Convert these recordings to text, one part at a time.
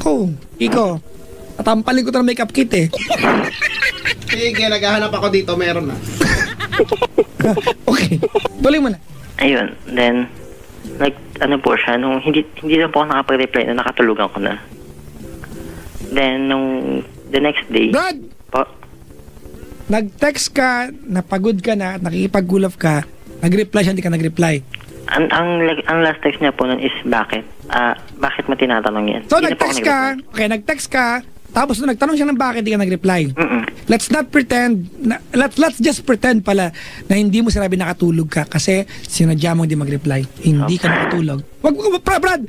Nako, Iko. Tatampalin ko ito ng makeup kit eh. Sige, naghahanap ako dito, meron na. Okay, tuloy mo na. Ayun, then, ano po siya, nung hindi na po ako nakapag-reply na nakatulugan ko na. Then, nung the next day, Brad, po, nag-text ka, napagod ka na, at nakikipag-gulaf ka, nag-reply siya, hindi ka nag-reply. ang last text niya po nun is bakit? Bakit mo tinatanong yan? So, Hindi na po ako nag-text ka, nag-reply. okay, nag-text ka, tapos nung nagtanong siya ng bakit, hindi ka nag-reply. Mm-mm. Let's not pretend, let's just pretend pala na hindi mo sinabi nakatulog ka kasi sinadya mo hindi mag-reply. Hindi ka nakatulog. Brad,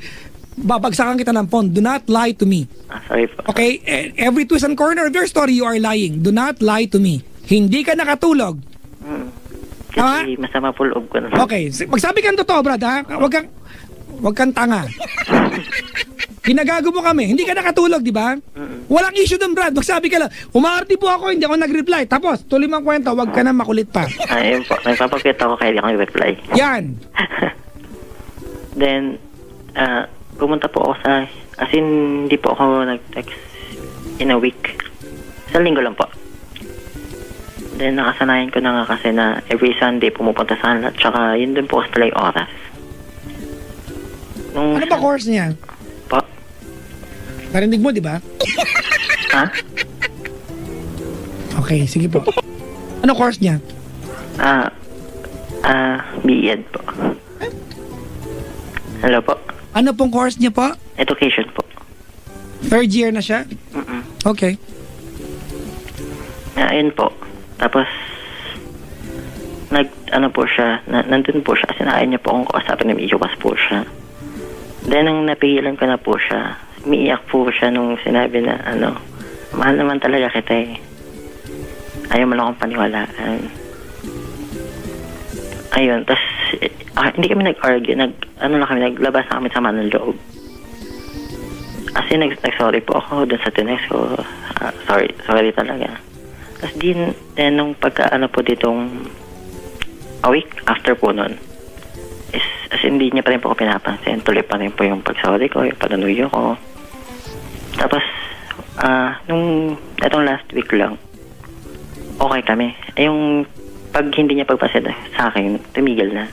babagsakan kita ng phone. Do not lie to me. Sorry po. Okay? Every twist and corner of your story, you are lying. Do not lie to me. Hindi ka nakatulog. Kasi masama po loob ko na. Okay, magsabi ka ng totoo, Brad, ha? Wag kang tanga. Ginagago mo kami. Hindi ka nakatulog, di ba? Walang issue doon, Brad. Magsabi ka lang, umaarti po ako, hindi ako nag-reply. Tapos, tuloy mo ang kwento, wag ka na makulit pa. Ayun po. Nagpapakita ako kaya di ako nag-reply. Yan. Then, pumunta po ako as in, hindi po ako nag-text in a week. Sa linggo lang po. Then, nakasanayan ko na nga kasi na every Sunday pumupunta sa kanila. Tsaka, yun din po kasi pala yung oras. Ano ba course niya? Po? Narinig mo, di ba? Ha? Okay, sige po. Ano course niya? B.Ed po. Hello po? Ano pong course niya po? Education po. Third year na siya? Mm-mm. Okay. Ayun po. Tapos, ano po siya, nandun po siya kasi ayaw niya po akong kausapin na iiwas po siya. Then, nung napigilan ko na po siya, umiiyak po siya nung sinabi na, mahal naman talaga kita eh. Ayaw mo lang akong paniwalaan. Ayun, tas, hindi kami nag-argue, naglabas na kami sama ng loob. Kasi nag-sorry po ako dun sa tinext ko. Sorry talaga. Tapos then nung po ditong a week after po nun, is, as hindi niya pa rin po ako pinapansin. Tuloy pa rin po yung pag-sorry ko, yung pananuyo ko. Tapos, nung itong last week lang, okay kami. Yung pag hindi niya pagpasid sa akin, tumigil na.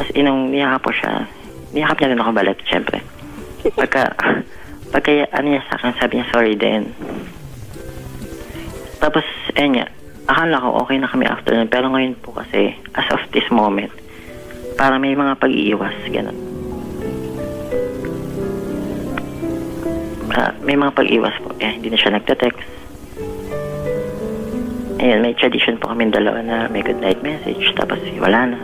As nung niyakap po siya, niyakap niya rin ako balat, syempre. Pagka ano niya sa akin, sabi niya sorry din. Tapos, ayun niya, akala ko okay na kami after nun. Pero ngayon po kasi, as of this moment, para may mga pag-iiwas, gano'n. May mga pag-iwas po. Hindi na siya nagte-text. Ayun, may tradition po kami dalawa na may good night message. Tapos, wala na.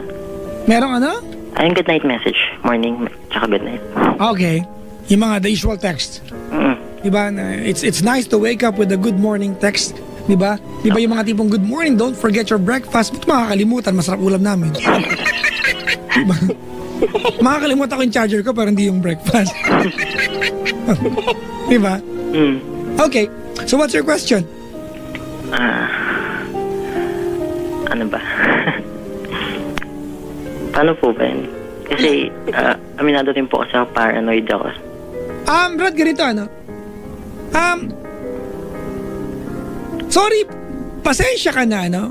Merong ano? Ayun, good night message. Morning, tsaka good night. Okay. Yung mga the usual text. Diba? It's nice to wake up with a good morning text. Diba? Diba yung mga tipong good morning, don't forget your breakfast. Ba't makakalimutan? Masarap ulam namin. Diba? Makakalimutan ko yung charger ko pero hindi yung breakfast. Diba? Okay. So what's your question? Ano ba? Paano po ba yun? Kasi, aminado rin po kasi ako paranoid ako. Brad, ganito sorry, pasensya ka na,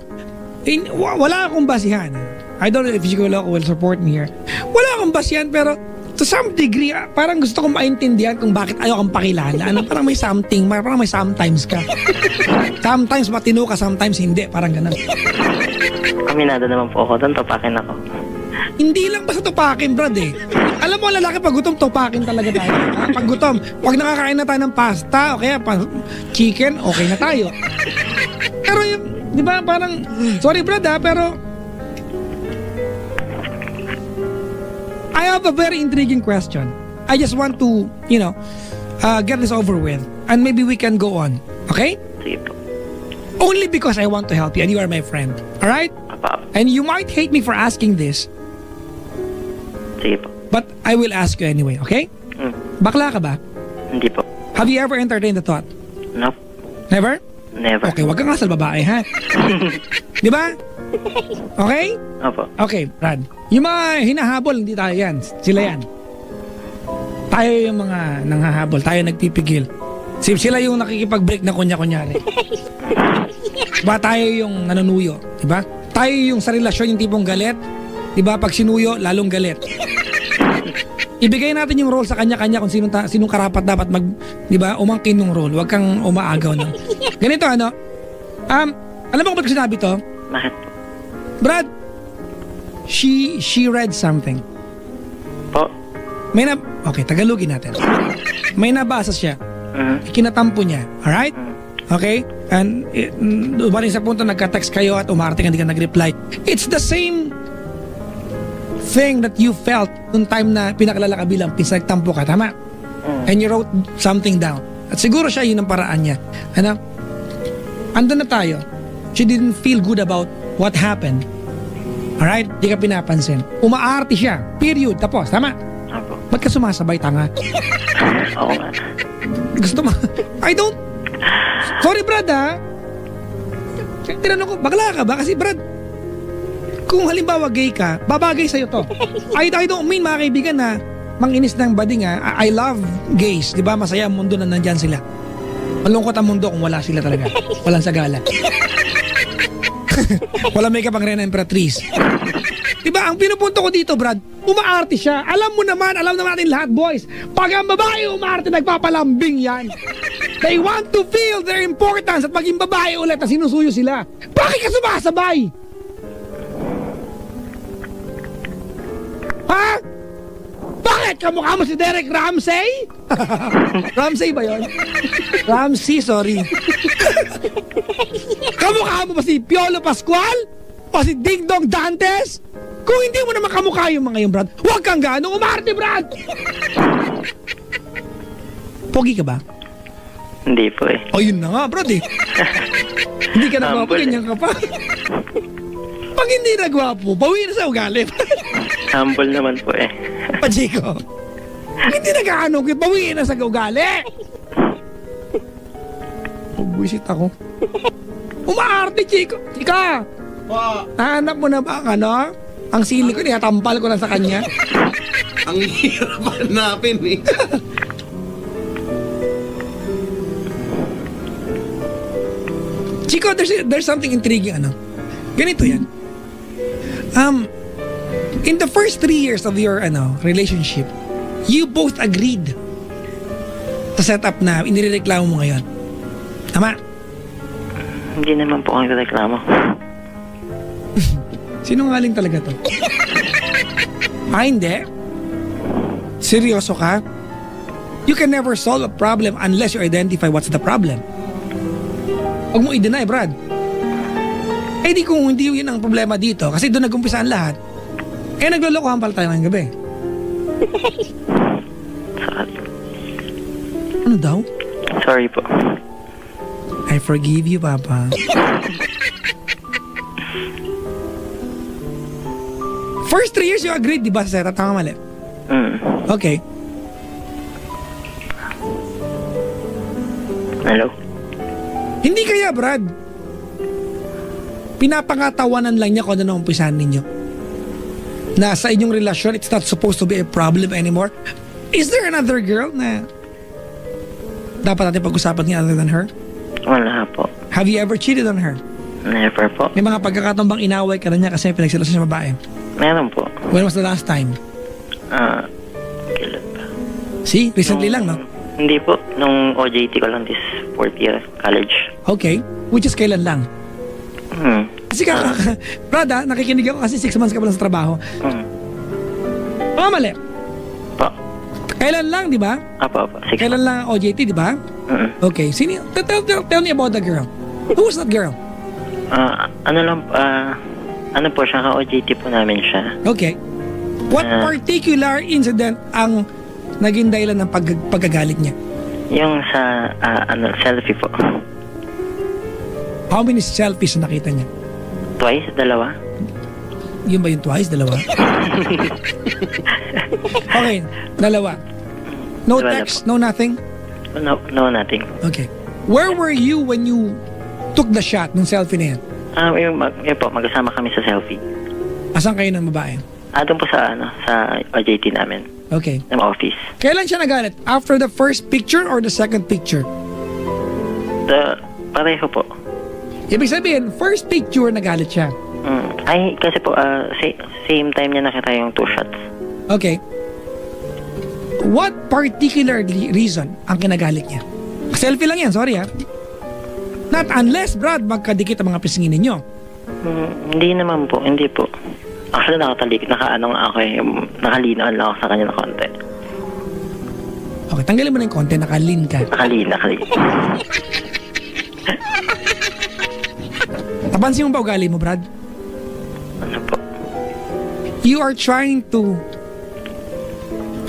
wala akong basihan. I don't know if you will support me here. Wala akong basihan, pero to some degree, parang gusto kong maintindihan kung bakit ayaw kang pakilala. Parang may something, parang may sometimes ka. Sometimes matino ka, sometimes hindi. Parang ganun. Aminado naman po ako doon, tapakin ako. Hindi lang basta tupakin, Brad eh. Alam mo, lalaki pag gutom, tupakin talaga tayo. Pag gutom, pag nakakain na tayo ng pasta, o kaya chicken, okay na tayo. Pero yung, di ba, parang, sorry Brad pero I have a very intriguing question. I just want to, get this over with. And maybe we can go on. Okay? Sige po. Only because I want to help you and you are my friend. Alright? Apa. And you might hate me for asking this, Sige po. but I will ask you anyway, okay? Bakla ka ba? Hindi po. Have you ever entertained the thought? Nope. Never? Never. Okay, wag kang asal babae, ha? Di ba? Okay? Opo. Okay, Brad. Yung mga hinahabol, hindi tayo yan. Sila yan. Tayo yung mga nanghahabol, tayo nagpipigil. Sila yung nakikipag-break na kunya-kunyari. Diba tayo yung nanunuyo, diba? Tayo yung sa relasyon yung tipong galit, diba? Pag sinuyo, lalong galit. Ibigay natin yung role sa kanya-kanya kung sinong karapat dapat diba, umangkin ng role. Huwag kang umaagaw ng. Ganito ano? Alam mo kung ba't ko sinabi to? Bakit? Brad, she read something. Po? Okay, Tagalogin natin. May nabasa siya. Kinatampo niya. Alright? Okay? And dumating sa punto nagka-text kayo at umarte hindi ka nag-reply. It's the same thing that you felt nung time na pinakalala ka bilang pinagtampo ka. Tama? And you wrote something down. At siguro siya yun ang paraan niya. Ano? Andun na tayo. She didn't feel good about what happened. Alright? Di ka pinapansin. Umaarte siya. Period. Tapos. Tama? Opo. Ba't ka sumasabay, tanga? Oo nga. Gusto mo? I don't... Sorry, Brad, ha? Tinanong ko, bakla ka ba? Kasi, Brad, kung halimbawa gay ka, babagay sa'yo to. I don't mean, mga kaibigan, na manginis ng bading, ha? I love gays. Di ba? Masaya ang mundo na nandyan sila. Malungkot ang mundo kung wala sila talaga. Walang sagala. Walang makeup ang Reyna Emperatriz. Diba, ang pinupunto ko dito, Brad, umaarte siya. Alam naman natin lahat, boys. Pag ang babae umaarte, nagpapalambing yan. They want to feel their importance at maging babae ulit na sinusuyo sila. Bakit ka sumasabay? Ha? Bakit? Kamukha mo si Derek Ramsey? Ramsey ba yun? Ramsey, sorry. Kamukha mo ba si Piolo Pascual? O si Ding Dong Dantes? Kung hindi mo naman kamukha yung mga yung, Brad, huwag kang ganong umarte, Brad! Pogi ka ba? Hindi po eh. O yun na nga, Brad eh. Hindi ka nagwapo, Humble ganyan ka pa. Pag hindi nagwapo, bawi na sa ugali. Humble naman po eh. Pa, Chico. Hindi nag-aanong, bawi na sa ugali. Buwisit ako. Umaarte, Chico. Chika, Po, nahanap mo na ba ang ano? Ang sili ko, niyatampal ko lang sa kanya. ang hirap hanapin eh. Chico, there's something intriguing, ano? Ganito yan. In the first 3 years of your relationship, you both agreed sa setup na inireklamo mo ngayon. Tama? Hindi naman po ako reklamo. Sinungaling talaga to. Hindi. Seryoso ka? You can never solve a problem unless you identify what's the problem. Huwag mo i-deny, Brad. Eh di kung hindi yun ang problema dito, kasi doon nag-umpisa ang lahat, eh naglolokohan pala tayo ngayong gabi. Sorry. Ano daw? Sorry po. I forgive you, Papa. First 3 years you agreed, di ba, sa setup? Tama, mali? Okay. Hello? Hindi kaya, Brad. Pinapangatawanan lang niya kung ano na umpisahan ninyo. Na sa inyong relasyon, it's not supposed to be a problem anymore. Is there another girl na dapat natin pag-usapan niya other than her? Wala po. Have you ever cheated on her? Never po. May mga pagkakataon bang inaway ka na niya kasi pinagsilosan sa babae? Meron po. When was the last time? Kailan ba? See? Recently lang, no? Hindi po. Nung OJT ko lang this 4th year college. Okay. Which is kailan lang? Kasi Brad, nakikinig ako kasi 6 months ka pa lang sa trabaho. Oh, mali. Po. Kailan lang, di ba? Apo. 6 Kailan lang ang OJT, di ba? Okay. Tell me about the girl. Who was that girl? Ano po siya, ka-OJT po namin siya. Okay. What particular incident ang naging dahilan ng pagkagalit niya? Yung sa, selfie po. How many selfies na nakita niya? Twice? 2? Yun ba yung twice? 2? Okay. 2. No Dalawa text? No nothing? No, nothing. Okay. Where were you when you took the shot ng selfie na yan? Yun po, magkasama kami sa selfie. Asan kayo ng babae? Doon po sa, sa OJT namin. Okay. ng office. Kailan siya nagalit? After the first picture or the second picture? Pareho po. Ibig sabihin, first picture nagalit siya. Ay, kasi po, same time niya nakita yung 2 shots. Okay. What particular reason ang kinagalit niya? Selfie lang yan, sorry ha. Not unless, Brad, magkadikit ang mga pisngin ninyo. Hindi naman po, hindi po. Actually, nakaano nga ako nakalinoan lang ako sa kanya ng konti. Okay, tanggalin mo na yung konti, nakalin ka. Nakalin. Napansin mo ba ugali mo, Brad? Ano po? You are trying to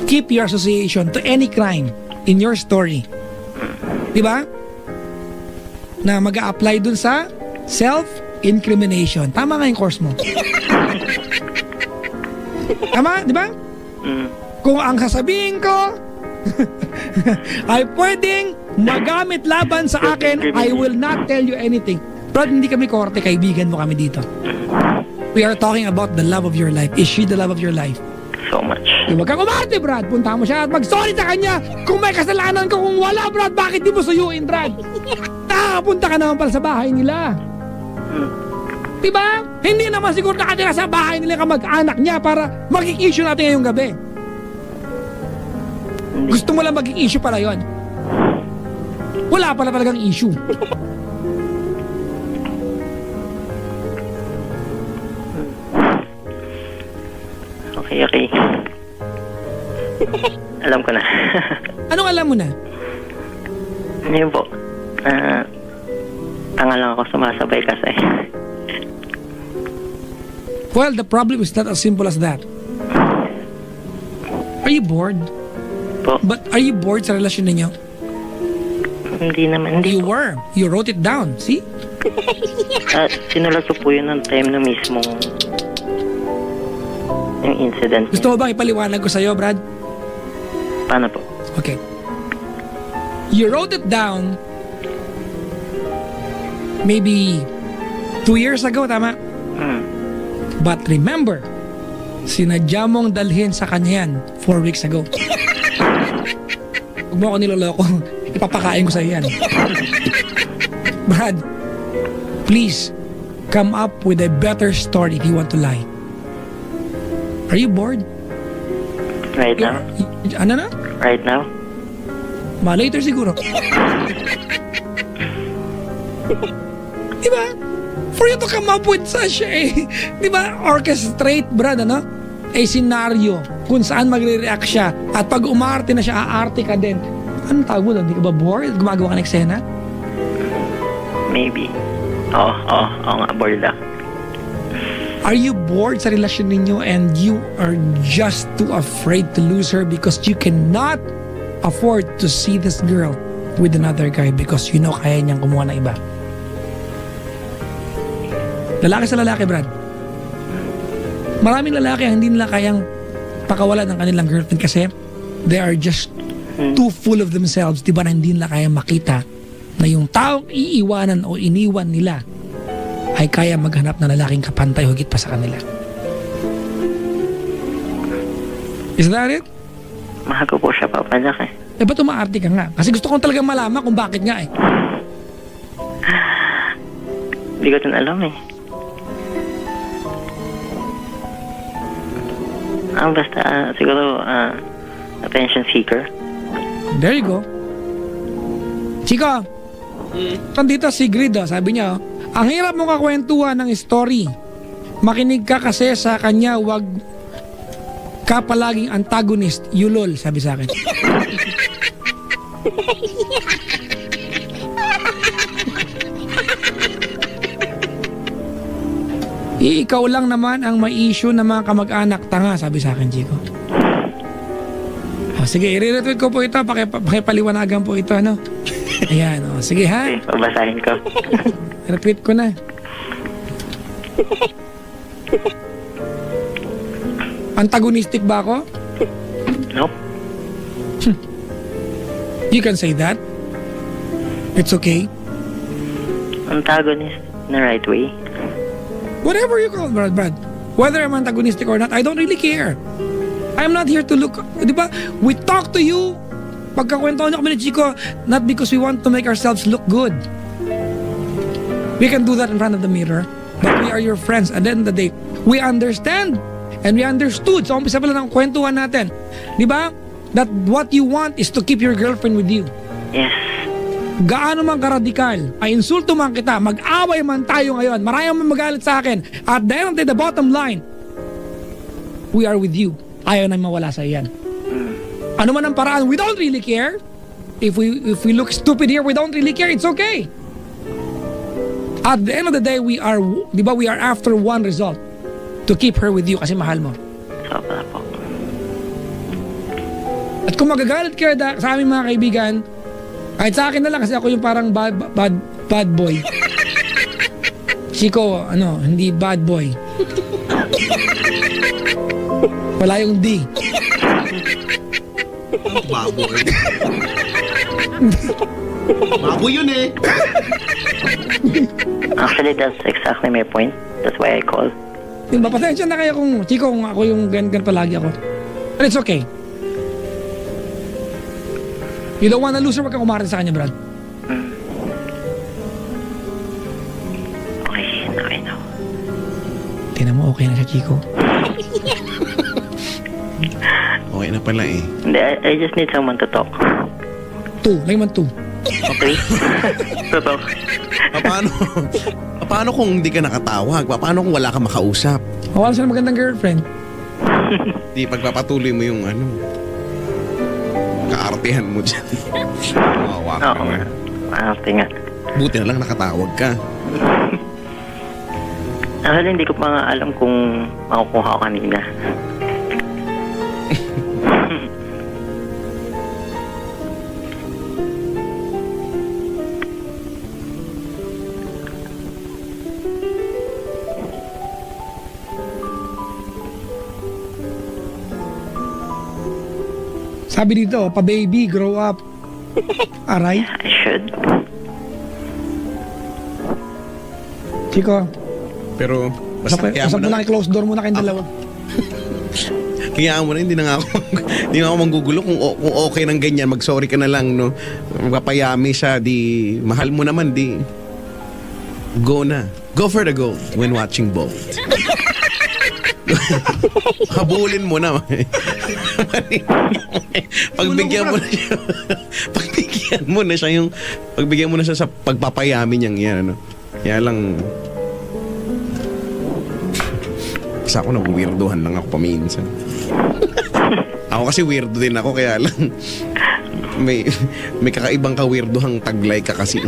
keep your association to any crime in your story. Di ba? Na mag-a-apply dun sa self-incrimination. Tama nga yung course mo. Tama, di ba? Kung ang sasabihin ko ay pwedeng magamit laban sa akin, I will not tell you anything. Brad, hindi kami korte, kaibigan mo kami dito. We are talking about the love of your life. Is she the love of your life? So much. Huwag kang umarte, Brad. Punta mo siya at mag-sorry sa kanya. Kung may kasalanan ka, kung wala, Brad, bakit di mo suyuin, Brad? Nakakapunta ka naman pala sa bahay nila. Diba? Hindi naman siguro nakatira sa bahay nila kamag-anak niya para maging issue natin ngayong gabi. Gusto mo lang maging issue pala yon. Wala pala talagang issue. Okay. Alam ko na. Anong alam mo na? Yun po. Tanga lang ako sumasabay kasi. Well, the problem is not as simple as that. Are you bored? Po. But are you bored sa relasyon ninyo? Hindi naman. Hindi You po. were. You wrote it down. See? Sinulat ko po yun ng time na mismong yung incident. Gusto mo bang ipaliwanag ko sa'yo, Brad? Paano po? Okay. You wrote it down maybe 2 years ago, tama? But remember, sinadya mong dalhin sa kanya yan 4 weeks ago. Huwag mo ako niloloko. Ipapakain ko sa'yo yan. Brad, please, come up with a better story if you want to lie. Are you bored? Right now? Ano na? Right now? Later siguro. Diba? For you to come up with such a, diba, orchestrate, Brad, ano? A scenario kung saan magre-react siya at pag umarte na siya, aarte ka din. Anong tawag mo doon? Di ka ba bored? Gumagawa ka ng eksena? Maybe. Oo nga, bored lang. Are you bored sa relasyon ninyo and you are just too afraid to lose her because you cannot afford to see this girl with another guy because you know kaya niyang kumuha ng iba? Lalaki sa lalaki, Brad. Maraming lalaki ang hindi nila kayang pakawalan ng kanilang girlfriend kasi they are just too full of themselves. Diba na hindi nila kayang makita na yung taong iiwanan o iniwan nila ay kaya maghanap ng lalaking kapantay o higit pa sa kanila. Is that it? Mahal ko po siya, papalaki. Eh ba't umaarte ka nga? Kasi gusto kong talagang malaman kung bakit nga eh. Hindi ko din alam eh. Basta siguro attention seeker. There you go. Chico, nandito si Grid, sabi niya, ang hirap mo kakwentuhan ng story. Makinig ka kasi sa kanya, wag ka palaging antagonist. You lol, sabi sa akin. Ikaw lang naman ang may issue ng mga kamag-anak. Tanga, sabi sa akin, Chico. Sige, i-retweet ko po ito. Pakipaliwanagan po ito, ano? Ayan, sige ha. Okay, babasahin ko. Retweet ko na. Antagonistic ba ako? Nope. You can say that. It's okay. Antagonist in the right way. Whatever you call it, Brad. Whether I'm antagonistic or not, I don't really care. I'm not here to look, di ba? We talk to you, pagkakwentuhan niyo kami ni Chico, not because we want to make ourselves look good. We can do that in front of the mirror, but we are your friends. At the end of the day, we understand and we understood. So, umpisa pala ng kwentuhan natin. Di ba? That what you want is to keep your girlfriend with you. Yes. Gaano man karadikal, ay insulto man kita, mag-away man tayo ngayon, marami man magalit sa akin, at the end of the bottom line, we are with you. Ayaw na mawala sa iyan. Ano man ang paraan, we don't really care. If we look stupid here, we don't really care. It's okay. At the end of the day, we are, di ba, we are after one result. To keep her with you kasi mahal mo. Sobra po. At kung magagalit kayo sa aming mga kaibigan, kahit sa akin na lang kasi ako yung parang bad boy. Chico, hindi bad boy. Wala yung D. Baboy. Baboy yun eh. Actually, that's exactly my point. That's why I called. Yung pasensya na kayo kung Chico, kung ako yung gan palagi ako. But it's okay. You don't wanna lose her, wag kang kumarte sa kanya, Brad. Okay na. Tingnan mo, okay na siya, Chico. Okay na pala eh. Hindi, I just need someone to talk. 2, layman 2. Okay? To talk. Paano kung hindi ka nakatawag? Paano kung wala ka makausap? Wala siya ng magandang girlfriend. Di pagpapatuloy mo yung kaartehan mo dyan. Mawawa ka Oo nga. naman. Arte nga. Buti na lang nakatawag ka. Actually, hindi ko pa nga alam kung makukuha ko kanina. Sabi dito, pa-baby, grow up. Aray, I should. Chico, Pero basta kaya usap mo mo na. lang, i-close door mo na kayong dalawa. Kaya mo na, hindi na ako manggugulo kung okay ng ganyan. Mag-sorry ka na lang, no? Magpapayami siya, di mahal mo naman, di go na. Go for the gold when watching Bolt. Habulin mo na. Pagbigyan mo na siya. Pagbigyan mo na siya sa pagpapayami niyang yan, ano. Kaya lang basta ako weirdohan lang ako paminsan. Ako kasi weirdo din ako, kaya lang may kakaibang ka-weirdohang taglay ka kasi.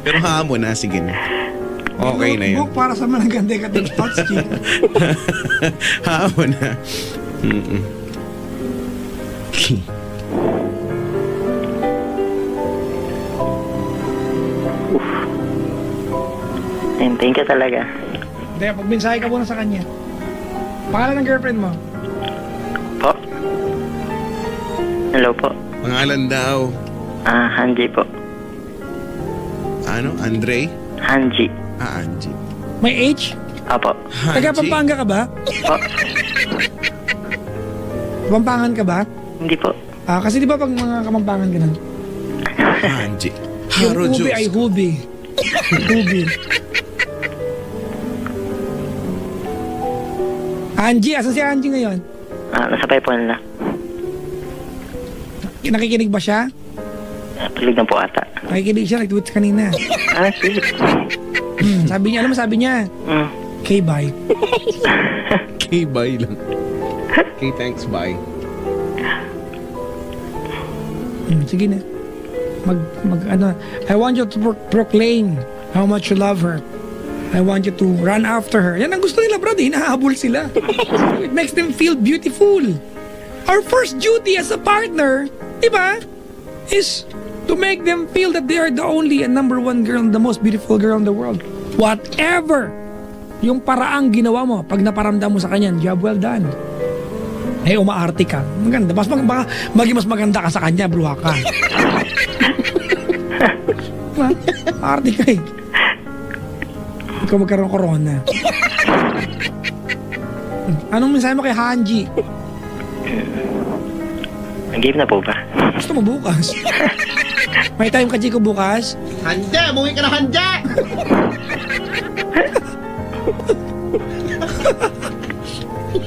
pero hamon na, sige na. Okay na yun. Book para sa managanda ka ting thoughts, Chico. Hamon na. Thank you talaga. Hindi, pagmensahe ka muna sa kanya. Pangalan ng girlfriend mo? Po? Hello po. Pangalan daw. Hanji po. Ano? Andre? Hanji. Angie. May H? Apo. Taga Pampanga ka ba? Po? Pampangan ka ba? Hindi po. Kasi di ba pag mga Kapampangan ka na? Angie. Yung Haro hubi Diyos ay ko. hubi. Hubi. Angie, asan si Angie ngayon? Nasa paypon na. Nakikinig ba siya? Tulig na po ata. Nakikinig siya, nag-tweet kanina. Sweet. Sabi niya, alam mo sabi niya? Okay, bye. Okay, bye lang. Okay, thanks, bye. Sige na. I want you to proclaim how much you love her. I want you to run after her. Yan ang gusto nila, bro. Hinahabol sila. It makes them feel beautiful. Our first duty as a partner, di ba, is to make them feel that they are the only and number one girl, the most beautiful girl in the world. Whatever yung paraang ginawa mo, pag naparamdam mo sa kanya, job well done. Umaarte ka. Maganda. Maging mas maganda ka sa kanya, bruha ka. Arte ka eh. Ikaw magkaroon corona. Anong mensahe mo kay Hanji? Nag-game na po ba? Gusto mo bukas? May time ka, Chico, bukas? Handa! Buwi ka na handa!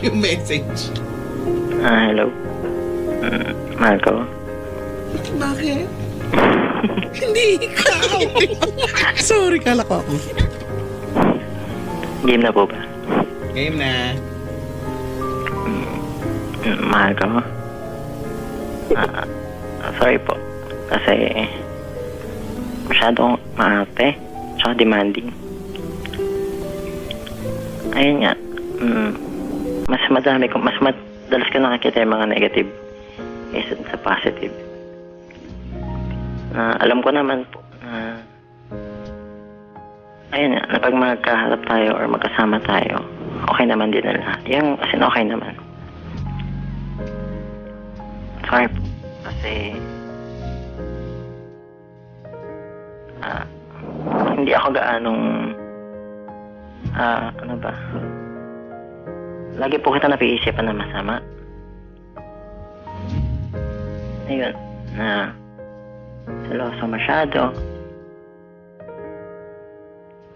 Yung message. Hello. Mahal ko. Bakit? Hindi ikaw. Sorry, kala ko ako. Game na po ba? Game na. Mahal ko. Sorry po. Kasi masyadong maarte tsaka demanding. Ayun nga. Mas madalas ko nakakita yung mga negative kaysa sa positive. Alam ko naman po na ayun nga, na pag magkaharap tayo or magkasama tayo, okay naman din na lahat. Yung as in okay naman. Sorry po. Kasi hindi ako gaanong ano ba, lagi po kita napiisipan na masama. Ayun, na seloso masyado.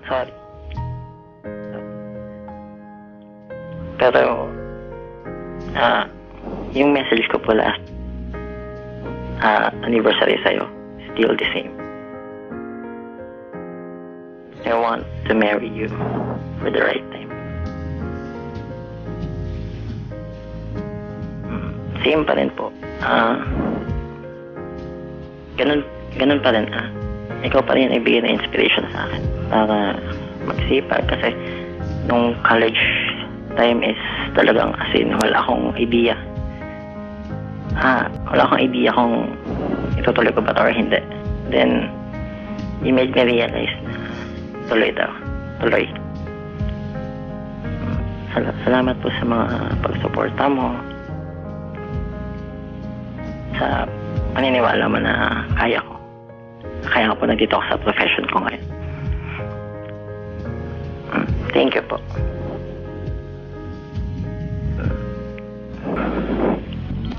Sorry. Pero yung message ko po last anniversary sa'yo, still the same. I want to marry you for the right time. Same pa rin po. Ganun pa rin. Ikaw pa rin ibigay na inspiration sa akin para magsipag. Kasi nung college time is talagang as in wala akong idea. Wala akong idea kung itutuloy ko ba ito or hindi. Then, you made me realize na tuloy. Salamat po sa mga pagsuporta mo, sa paniniwala mo na kaya ko po nandito ako sa profession ko ngayon. Thank you po.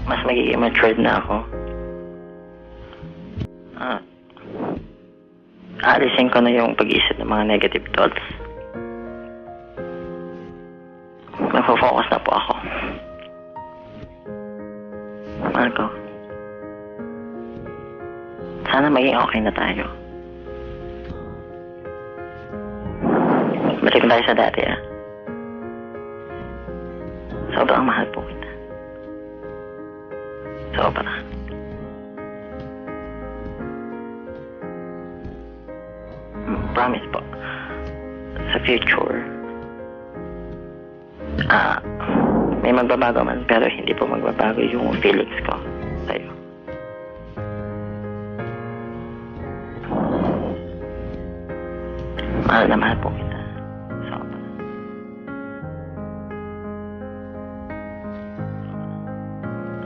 Mas magiging matured na ako. Aalisin ko na yung pag-iisip ng mga negative thoughts. Magpo-focus na po ako. Mahal ko. Sana maging okay na tayo. Balik tayo sa dati, Sobrang mahal po kita. Sobra. Promise po. Sa future, may magbabago man, pero hindi po magbabago yung feelings ko sa'yo. Mahal na mahal po kita. Sobra.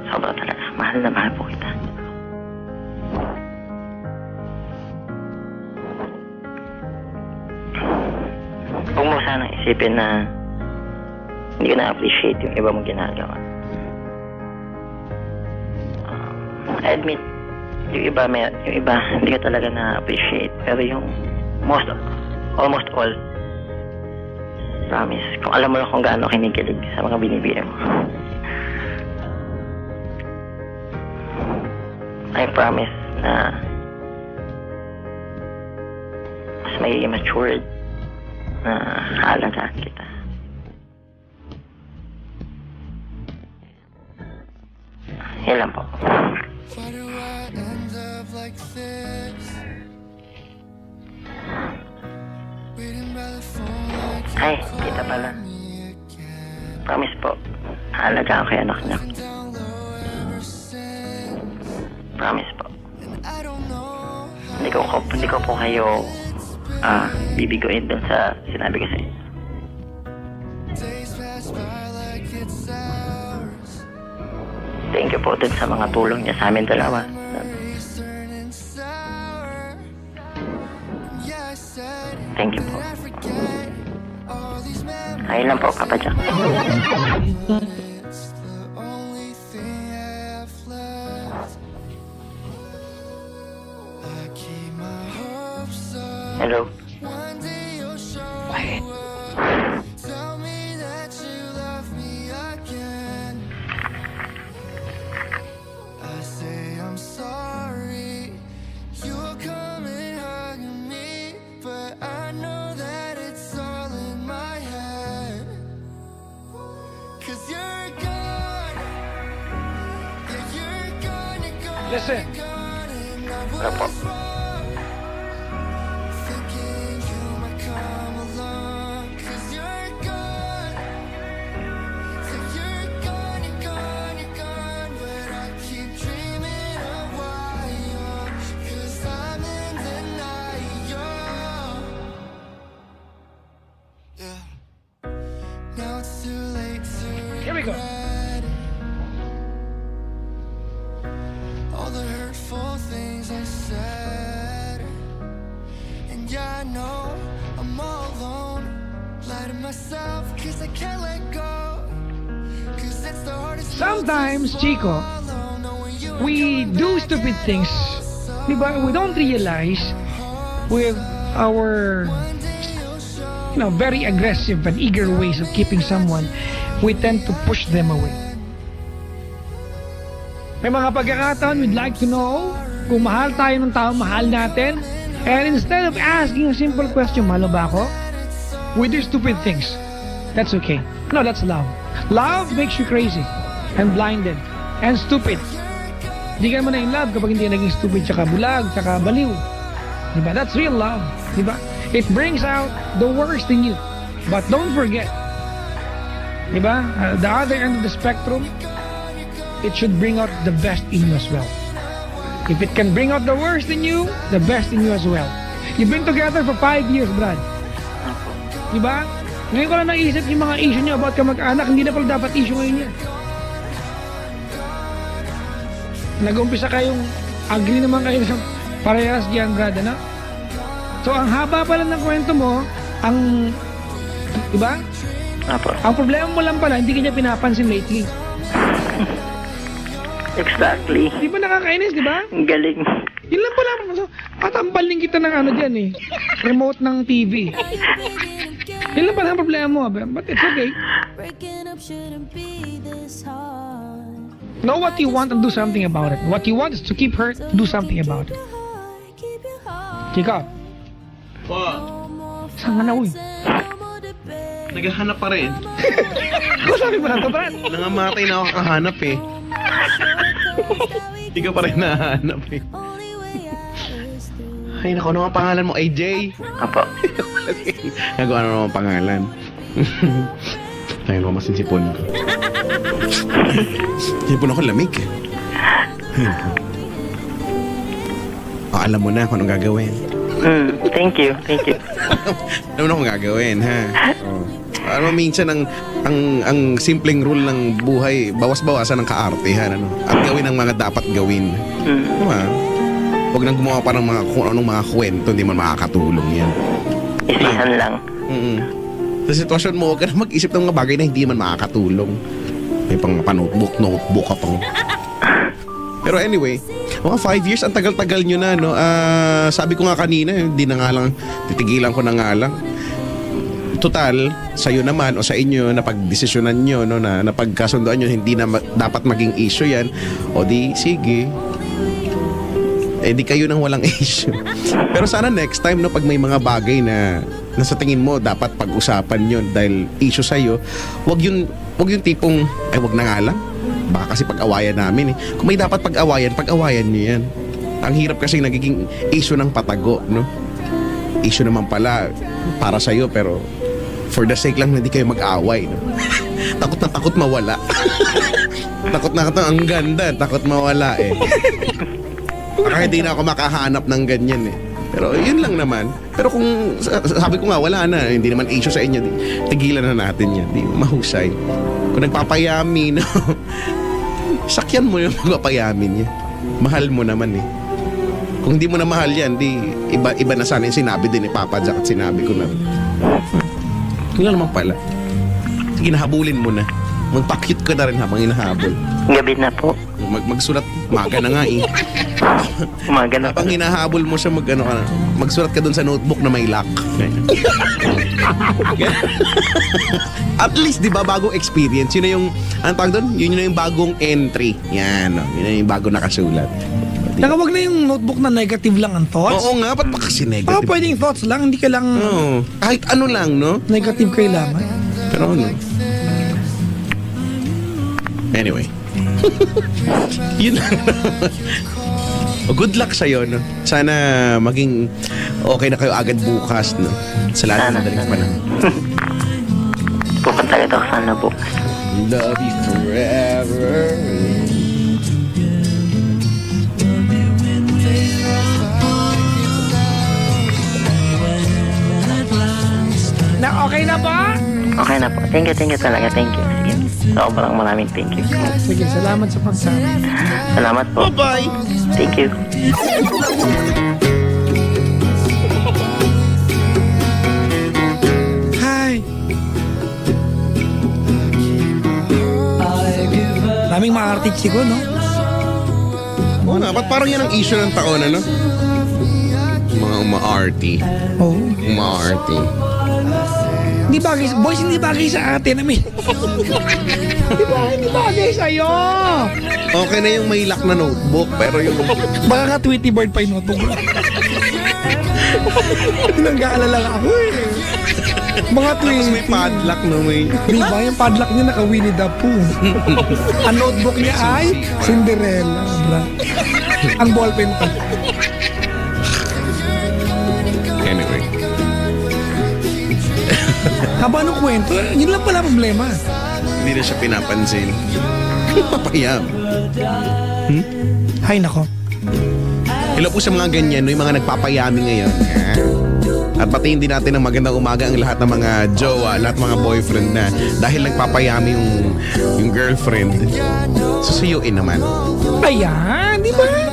Sobra talaga. Mahal na mahal po kita. Huwag mo sanang isipin na hindi ko na-appreciate yung iba mong ginagawa. I admit, yung iba hindi ko talaga na-appreciate. Pero yung almost all, promise, kung alam mo lang kung gaano kinikilig sa mga binibigay mo. I promise na mas magiging matured na haalagaan kita. Yan lang po. Why do I end up like this? Waiting by the phone like you Ay, kita pala. call me again. Promise po, haalagaan ko yung anak niya. Been down low ever since. Promise po. And I don't know how Hindi ko po kayo bibiguin dun sa sinabi ko sa inyo. days pass by like it's hours. Thank you po dun sa mga tulong niya sa amin dalawa. Memories turning sour. Yeah, I said Thank you po. I forget all these memories. Ayun lang po, Papa Jack. It's the only thing I have left. I keep my hopes up. Hello? One day you'll show up. Tell me that you love me again. I say I'm sorry. You'll come and hug me, but I know that it's all in my head. 'Cause you're gone. Yeah, you're gone, you're gone, Listen. you're gone, and I Ano po? was wrong. Thinking you might come along. 'Cause you're gone. So you're gone, you're gone, you're gone, but I keep dreaming of why you're. 'Cause I'm in denial. Yeah. Now it's too late to Here we go. regret it. All the hurtful things I said. And yeah, I know I'm all alone. Lie to myself 'cause I can't let go. 'Cause it's the hardest pill to Sometimes, Chico, swallow, knowing you ain't we coming do back stupid and things. Diba? We don't realize with our, one day you'll show. very aggressive and eager ways of keeping someone, we tend to push them away. May mga pagkakataon we'd like to know kung mahal tayo ng tao, mahal natin. And instead of asking a simple question, mahal mo ba ako? We do stupid things. That's okay. No, that's love. Love makes you crazy and blinded and stupid. Hindi ka naman na in love kapag hindi ka naging stupid, tsaka bulag, tsaka baliw. Diba? That's real love. Diba? It brings out the worst in you. But don't forget, diba? The other end of the spectrum, it should bring out the best in you as well. If it can bring out the worst in you, the best in you as well. You've been together for 5 years, Brad. Diba? Ngayon ko lang naisip yung mga issue niyo about kamag-anak, hindi na pala dapat issue ngayon yan. Nag-umpisa kayong agree naman kayo sa parehas diyan, Brad, ano? So, ang haba pala ng kwento mo, diba? Apo. Ang problema mo lang pala, hindi ka niya pinapansin lately. Exactly. Di ba nakakainis, di ba? Ang galing. Yun lang pala. So, atampalin kita ng ano dyan eh. Remote ng TV. Yun lang pala ang problema mo. But it's okay. Breaking up shouldn't be this hard. Know what you want and do something about it. What you want is to keep hurt, do something about it. Keep your heart. Kika, Po, saan ka na uy? Naghahanap pa rin. Kasabi mo na to, Brad. Nangamatay na ako kahanap eh. Hindi ka pa rin nahanap eh. Only way out is through. Ay, naku, ano ang pangalan mo? AJ? Apo. Nagawa na naman ang pangalan. Ayun, mamasin sipon ko. Sipon ako lamig eh. Ayun po. Alam mo na kung anong gagawin. Thank you. Thank you. Alam mo na kung gagawin, ha? Oh. Ano, minsan ang simpleng rule ng buhay, bawas-bawasan ng kaartehan, ano? At gawin ang mga dapat gawin. Diba? Huwag nang gumawa pa ng mga, kung anong mga kwento, hindi man makakatulong yan. Isihan lang. Sa sitwasyon mo, huwag ka na mag-isip ng mga bagay na hindi man makakatulong. May pang notebook ka pang. Pero anyway, mga 5 years, ang tagal-tagal nyo na, no? Sabi ko nga kanina, hindi na nga lang, titigilan ko na nga lang. Total, sa'yo naman o sa inyo na pagdesisyonan nyo, no, na pagkasunduan nyo, hindi na dapat maging issue yan. O di, sige. Eh di kayo nang walang issue. Pero sana next time, no, pag may mga bagay na sa tingin mo dapat pag-usapan yun dahil issue sa'yo, wag yung tipong, wag na nga lang. Baka kasi pag-awayan namin eh. Kung may dapat pag-awayan nyo yan. Ang hirap kasi nagiging issue ng patago, no? Issue naman pala para sa'yo, pero for the sake lang na hindi kayo mag-away, no? Takot na takot mawala. Takot na takot, ang ganda, takot mawala eh. Baka hindi na ako makahanap ng ganyan eh. Pero yun lang naman. Pero kung sabi ko nga wala na, hindi naman issue sa inyo, tigilan na natin yan. Di mahusay. Kung nagpapayami, no? Sakyan mo yung magpapayamin niya. Mahal mo naman eh. Kung hindi mo na mahal yan, di iba na sana yung sinabi din ni Papa Jack at sinabi ko na. Kung naman pala. Sige, nahabulin mo na. Magpa-cute ka na rin habang hinahabol. Gabi na po. Magsulat, maga na nga eh. Umaga na po. Habang hinahabol mo siya, magsulat ka dun sa notebook na may lock. At least, di ba, bagong experience. Yun na yung, ang tawag doon? Yun na yung bagong entry. Yan, no? Yun na yung bagong nakasulat. Saka wag na yung notebook na negative lang ang thoughts. Oo nga, ba't pa kasi negative? Pwedeng thoughts lang, hindi ka lang Oo. Kahit ano lang, no? negative kailangan. Pero ano? Anyway. Yun lang. Good luck sa'yo, no? Sana maging okay na kayo agad bukas, no? Sa lahat ng madaling panahon. Pupunta ito ako sana bukas. Love you forever. Na okay na ba? Okay na po. Thank you talaga. Thank you. Sige. Sobrang maraming thank you. Sige, salamat sa pagsama. Salamat po. Bye-bye. Thank you. Hi. Daming mga artistiko, no? Oo na, ba't parang yan ang issue ng taon, ano? Mga uma-arty. Oo. Uma-arty. Hindi bagay, boys, hindi bagay sa atin. I mean, hindi bagay sa'yo. Okay na yung may lock na notebook, pero yung... Baka ka Tweety Bird pa yung notebook. Nag-aalala ka ako eh. Mga Tapos may Tweety. padlock, no? May... Di ba yung padlock niya naka Winnie the Pooh? Ang notebook niya ay Cinderella. Bra. Ang ballpen pa. Anyway. Haba ng kwento, yun lang pala problema. Hindi na siya pinapansin. Papayam. Hay nako. Hello po sa mga ganyan, no? Yung mga nagpapayami ngayon. Ha? At batiin din natin ng magandang umaga ang lahat ng mga jowa, lahat ng mga boyfriend na dahil nagpapayami yung girlfriend, susuyuin naman. Ayan, di ba?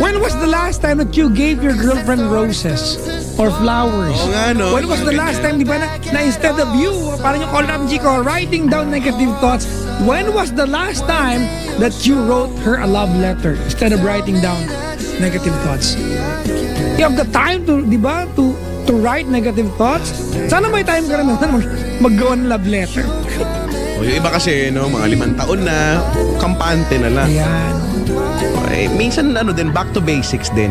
When was the last time that you gave your girlfriend roses or flowers? Oo nga, no? When was the last time, di ba, na instead of you, parang yung call up Chico, writing down negative thoughts, when was the last time that you wrote her a love letter instead of writing down negative thoughts? You have the time to, di ba, to write negative thoughts? Sana may time ka rin naman mag-gawa ng love letter. O yung iba kasi, no, mga 5 taon na, kampante na lang. Ayan. Eh, minsan, ano din, back to basics din.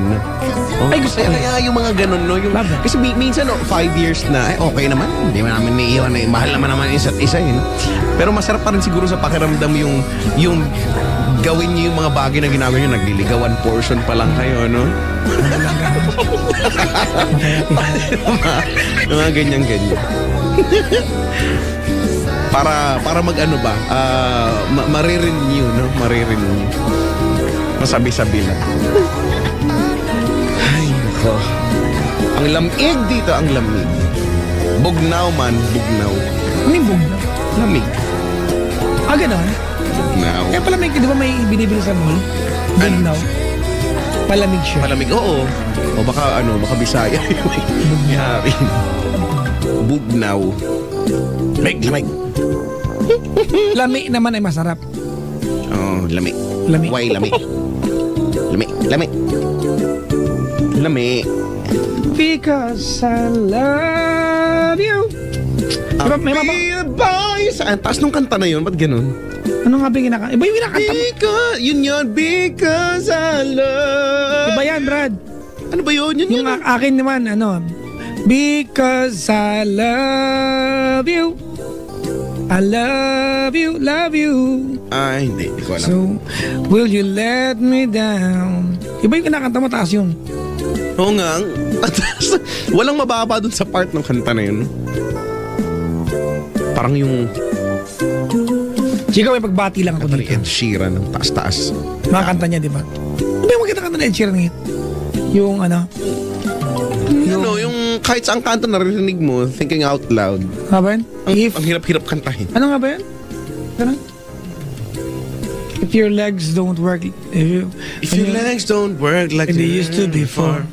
Oh, Ay, gusto ko. kaya yung mga ganun, no? Yung, Love that. kasi minsan, 5 years na, okay naman. Hindi mo namin naiiwan, mahal naman isa't isa, eh. Pero masarap pa rin siguro sa pakiramdam yung gawin niyo yung mga bagay na ginagawa niyo, nagliligawan portion pa lang kayo, no? Yung mga ganyan-ganyan. para mag-ano ba, marirenew, no? Marirenew. Masabi-sabi lang. Ay, nako. Ang lamig dito, ang lamig. Bugnaw man, bugnaw. Ano yung bugnaw? Lamig. Ganon? Bugnaw. Kaya pala may, di ba may binibili sa mall? Bugnaw. Palamig siya. Malamig, oo. O baka baka Bisaya. Yari. Bugnaw. Lamig. Lami naman ay masarap. Oh, lamig. Lami. Why lamig? Lamig. Because I love you. Diba, may mapa... Boys! Ang taas nung kanta na yun, ba't ganun? Ano nga ba yung kinakanta? Iba yung kinakanta mo. Because, yun, because I love... Iba yan, Brad. Ano ba yun? Yun, Yung akin naman, because I love you. I love you. Ay, hindi ko alam. So, will you let me down? Iba yung kinakanta mo, taas yun. Oo nga. Walang mababa dun sa part ng kanta na yun. Parang yung Chico, may pagbati lang ako kanta ni dito. Ed Sheeran, ng taas-taas. Mga kanta niya, di ba? Ano yung maganda kanta ni Ed Sheeran ngayon? Yung Yung kahit saang kanto narinig mo, thinking out loud. nga ba yun? Ang hirap-hirap kantahin. Ano nga ba yun? Ganun? If your legs don't work, If your legs don't work like they used to before.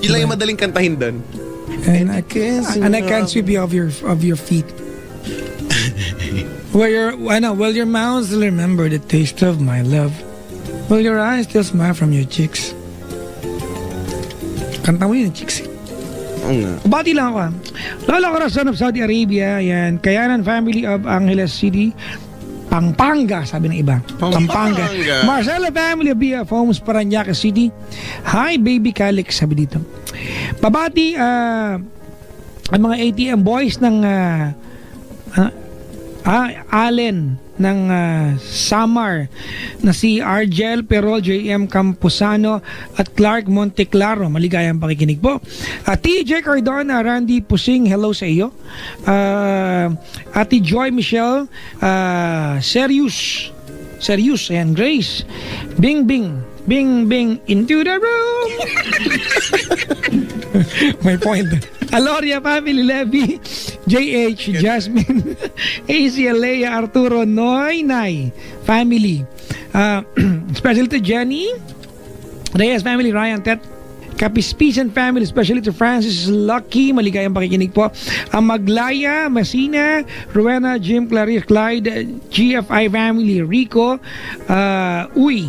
Yun lang yung madaling kantahin doon. And I can't sweep you off your feet. Will your mouth still remember the taste of my love? Will your eyes still smile from your cheeks? Kanta mo yun, chicks. Oo nga. Bati lang ako. Lola Corazon of Saudi Arabia. Yan. Kayanan family of Angeles City. Pampanga, sabi ng iba. Pampanga. Marcelo family of BF Homes, Parañaque City. Hi, baby Calix, sabi dito. Pabati, ang mga ATM boys ng Allen ng Samar na si Argel Perol, JM Camposano at Clark Monteclaro. Maligayang pakikinig po. TJ Cardona, Randy Pusing, hello sa iyo. Ate Joy Michelle, Serious, ayan, Grace, Bing Bing, Bing Bing, into the room. May point. Aloria family, Levy, JH, Jasmine, ACLA, Arturo, Noy, Nay, family. Especially to Jenny, Reyes family, Ryan, Tet, Capispisan family, especially to Francis Lucky, maligayang pakikinig po. Maglaya, Masina, Rowena, Jim, Clarice, Clyde, GFI family, Rico, Uy,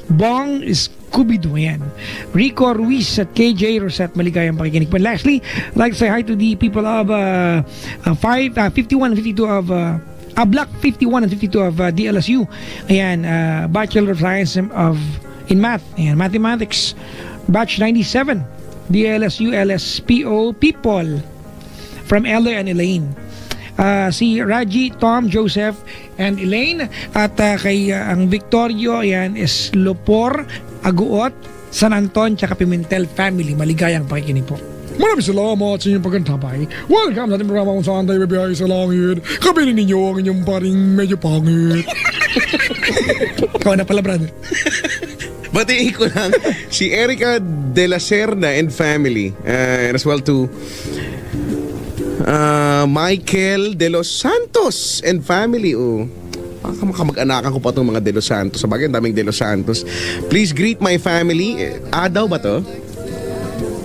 Bong, Scooby-Doo, yan. Rico Ruiz at KJ Rosette, maligayang pakikinig po. Lastly, I'd like to say hi to the people of 51 and 52 of Block 51 and 52 of DLSU. Ayan, Bachelor of Science in Math, ayan, Mathematics, Batch 97, DLSU LSPO people from Eloy and Elaine. Si Raji, Tom, Joseph, and Elaine. At kay ang Victorio, ayan, is Lopor, Aguot, San Anton, tsaka Pimentel family. Maligayang pakikinig po. Maraming salamat sa inyong pagkantabay. Welcome sa ating programa kung saan tayo babiyahe sa langit. Kabilin ninyo ang inyong paring medyo pangit. Ikaw na pala, brother. Batiin ko lang si Erica de la Serna and family. And as well to Michael de los Santos and family. Kamag-anakan ko pa itong mga de los Santos. Sabagay, ang daming de los Santos. Please greet my family. Daw ba to?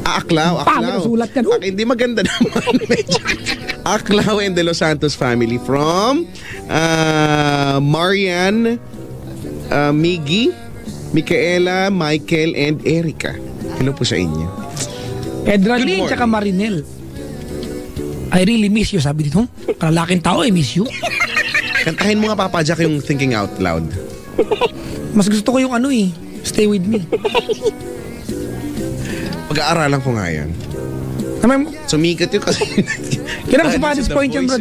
Aklaw. Pangit ang sulat yan. Hindi maganda naman. Aklaw and de los Santos family from Marian, Miggy, Micaela, Michael, and Erica. Hello po sa inyo. Edralyn tsaka Marinel. I really miss you, sabi dito. Kalalaking tao, I miss you. Kantahin mo nga, Papa Jack, yung Thinking Out Loud. Mas gusto ko yung Stay With Me. Pag-aaralan ko nga yan. Sumikat yun kasi. Kailangan sa Paddy's Point yan, bro.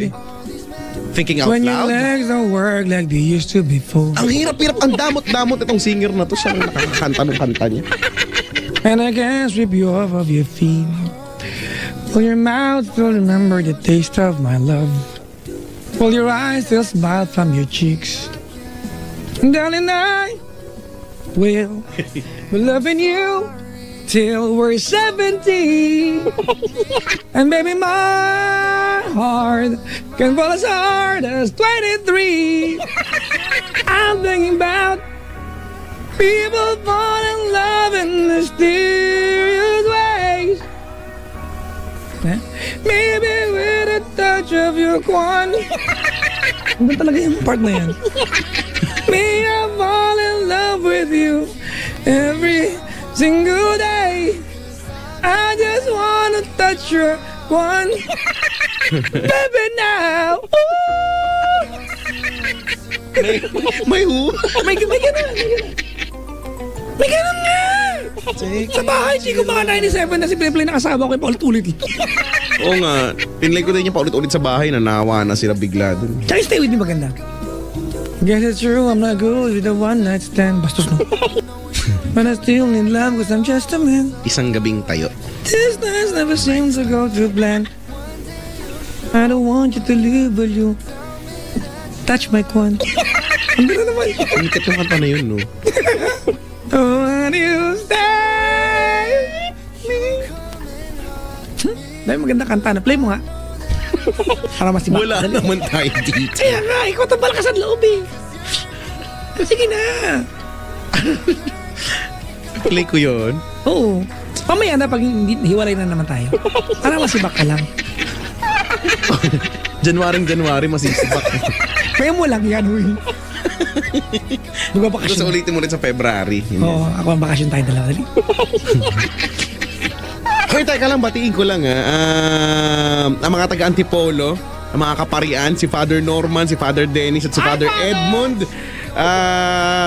Thinking Out When Loud. your legs don't work like they used to before. Ang hirap-hirap, ang damot-damot itong singer na to. Siya ang nakakanta ng kanta niya. And I can't sweep you off of your feet. Will your mouth still remember the taste of my love? Will your eyes still smile from your cheeks? Darling, I will be loving you till we're 70. And baby, my heart can fall as hard as 23. I'm thinking about people fall in love in mysterious ways. Maybe with a touch of your kwan. Ano talaga yung part na yan? May I fall in love with you every single day. I just wanna touch your kwan. Baby now. May who? May ganun. May ganun nga. Sa bahay, hindi ko mga 97 na si Play na kasama ko yung paulit-ulit. Oo nga. Pinlay ko din niya paulit-ulit sa bahay. Nanawa na sila bigla dun. Tsaka Stay With Me maganda. Guess it's true, I'm not good with a one night stand. Bastos no. But I still in love cause I'm just a man. Isang gabing tayo. This night never seems to go to plan. I don't want you to leave, will you touch my kwan? Ang ganda naman. Sikat yung kanta na yun, no? Oh, when you stay with me. Dahil maganda kanta na. Play mo nga. Para mas Wala naman tayo dito. Kaya nga, ikaw itong balakasan loob eh. Sige na. Play ko yun. Oo. Pamaya na pag hiwalay na naman tayo. Para masibak ka lang. January masisibak. Memo lang yan, huy. Gusto Magbabakasyon. ulitin mo rin sa February. Oo, ako ang bakasyon tayo dalawa. Dali. Hoy, teka lang, batiin ko lang ang mga taga-Antipolo, ang mga kaparian, si Father Norman, si Father Dennis at si Father Edmund.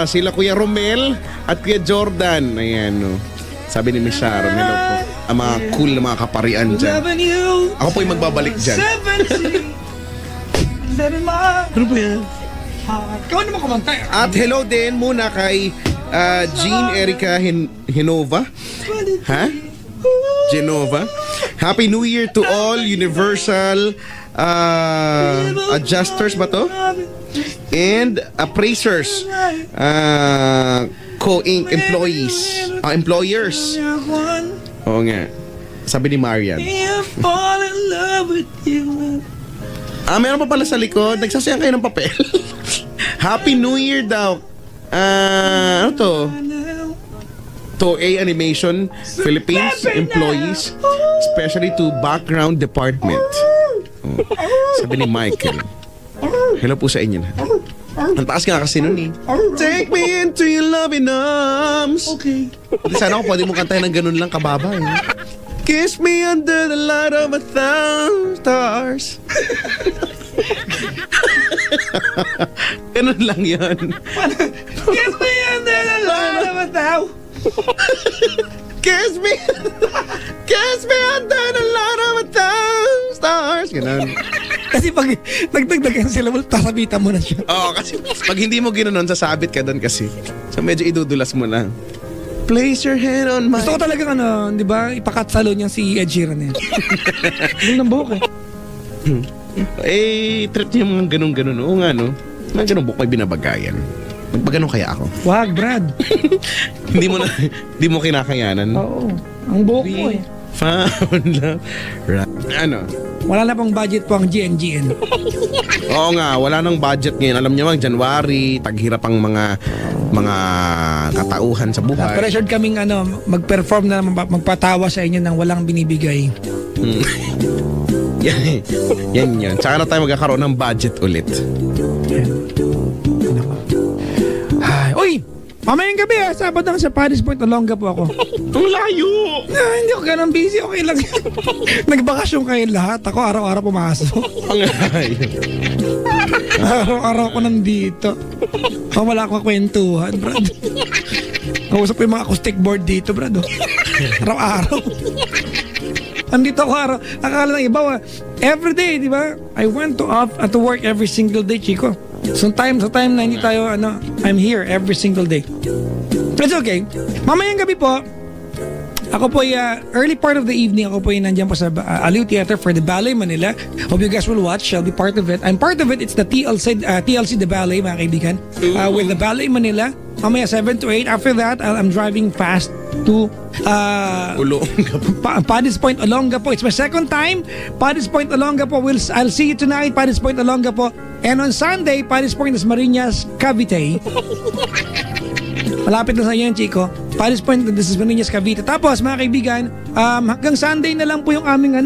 Sila Kuya Romel at Kuya Jordan. Ayan, no. Sabi ni Miss Sharon, hello po. Ang mga cool na mga kaparian dyan. Loving you. Ako po yung magbabalik dyan. 70. Ano ba yan? Ikaw naman kumanta. At hello din muna kay Jean Erica Hinova. Ha? Genova. Happy New Year to all Universal adjusters ba to? And appraisers. Co-inc employees. Employers. Oo nga. Sabi ni Marian. Fall in love with you. Meron pa pala sa likod. Nagsasayang kayo ng papel. Happy New Year daw. Ano to? Toei Animation Philippines employees, especially to background department. Oh, sabi ni Michael. Hello po sa inyo na. Ang taas nga kasi nun eh. Take me into your loving arms. Okay. Sana ako pwede mo kantahin ng ganun lang kababa eh. Kiss me under the light of 1,000 stars. Ganun lang yan. Kiss me under the light of a thou. Kiss me under the light of 1,000 stars. Ganun. Kasi pag nagdagdag yung syllable, tasabitan mo na siya. Oo, kasi pag hindi mo ginanon, sasabit ka doon kasi. So medyo idudulas mo lang. Place your hand on my... Gusto ko talagang di ba, ipakatsalon yung si Ed Sheeran eh. Yung ng buhok trip niya yung mga ganun-ganun. Oo nga, no? Mga ganun buhok may binabagayan. Magpaganon kaya ako. Wag, Brad. Hindi mo kinakayanan. Oo. Ang buhok mo eh. Found love. Ano? Wala na pang budget po ang GNGN. Oo nga, wala nang budget ngayon. Alam niyo mang January, taghirap ang mga katauhan sa buhay. Pressured kaming mag-perform na magpatawa sa inyo nang walang binibigay. Yan yun. Tsaka na tayo magkakaroon ng budget ulit. Ay, uy! Mamayang gabi Sabado sa Paris Point, Olonga po ako. Ang layo! Hindi ako ganun busy, okay lang. Nagbakasyon kayo lahat. Ako araw-araw pumasok. Ang layo. Araw-araw ako nandito. Wala akong kwentuhan, Brad. Kausap ko yung mga acoustic board dito, Brad. Araw-araw. Andito ako araw. Akala ng iba, everyday, di ba? I went to work every single day, Chico. So time na hindi tayo, I'm here every single day. It's okay. Mamayang gabi po, ako po early part of the evening, ako po nandiyan po sa Aliw Theater for the Ballet Manila. Hope you guys will watch. I'll be part of it. I'm part of it. It's the TLC The Ballet, mga kaibigan. With the Ballet Manila. Mamaya 7 to 8. After that, I'm driving fast to Paddy's Point, Olonga po. It's my second time. Paddy's Point, Olonga po. I'll see you tonight. Paddy's Point, Olonga po. And on Sunday, Paddy's Point, Marinas, Cavite. Malapit na sa yan, Chico. Paddy's Point, this is Marinas, Cavite. Tapos, mga kaibigan, hanggang Sunday na lang po yung aming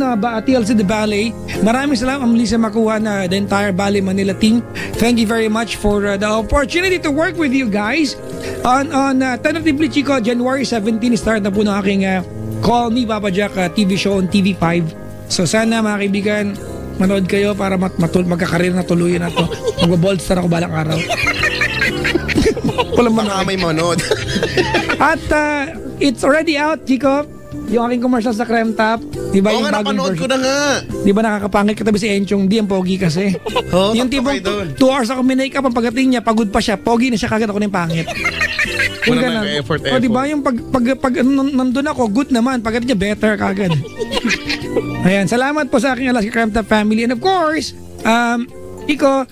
TLC The Ballet. Maraming salamat, Lisa Makuha, na the entire Ballet Manila team. Thank you very much for the opportunity to work with you guys. Tentatively, Chico, January 17, start na po ng aking Call Me Papa Jack TV show on TV5. So sana, mga kaibigan, manood kayo para magkakareer na tuluyan na to. Mag-bolster ako balang araw. Walang Baka may manood. At it's already out, Chico. Yung aking commercial sa Creme Top. Diba Oo yung nga, bagong napanood ko version? na nga. Di ba nakakapangit katabi si Enchong? Di, ang pogi kasi. Oo, Yung sakto tipong kayo doon. 2 hours ako minake-up, ang pagdating niya, pagod pa siya, pogi na siya, kagad ako na yung pangit. Wala ganun. na, effort. O di ba yung pag nandun ako, good naman, pagdating niya, better kagad. Ayan, salamat po sa aking Alaska Creme Top family. And of course, Chico,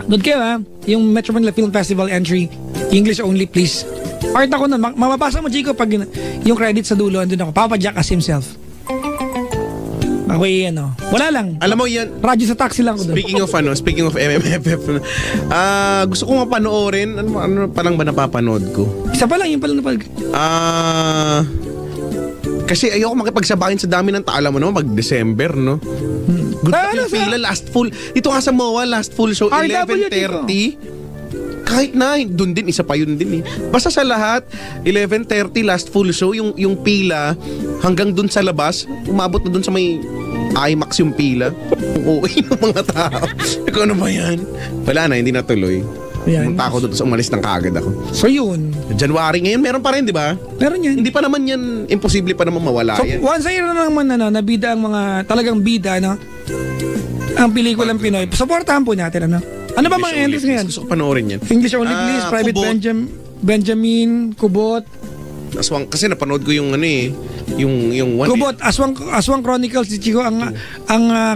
doon kayo yung Metro Manila Film Festival entry, English only please. Part ako nun, mababasa mo, Chico, pag yung credit sa dulo, andun ako, Papa Jack as himself. Ako wala lang. Alam mo yan, Radyo sa taxi lang ko doon. speaking of MMFF, gusto ko mapanoorin. Ano pa lang ba napapanood ko? Isa pa lang, yung pala napag... Kasi ayoko makipagsabahin sa dami ng tao. Alam mo naman, mag-December, no? Good luck Ano yung sa- pila, last full. Ito nga sa MOA, last full show, RW 11:30. Kahit na, doon din, isa pa yun din eh. Basta sa lahat, 11:30 last full show, yung pila, hanggang doon sa labas, umabot na doon sa may IMAX yung pila. Ang okay ng mga tao. Ikaw ano ba yan? Wala na, hindi natuloy. Yan. Pumunta ako doon, tapos umalis ng kaagad ako. So yun. January ngayon, meron pa rin, di ba? Meron yan. Hindi pa naman yan, imposible pa naman mawala So yan. once a year na naman nabida ang mga talagang bida, no? Ang pelikulang Pinoy. Supportahan po natin, ano? Ano ba mga entries ngayon? Gusto ko panoorin yan. English Only Please, Private Kubot. Benjamin, Kubot. Aswang, kasi napanood ko yung ano eh, yung one Kubot, Aswang Chronicles, si Chico, ang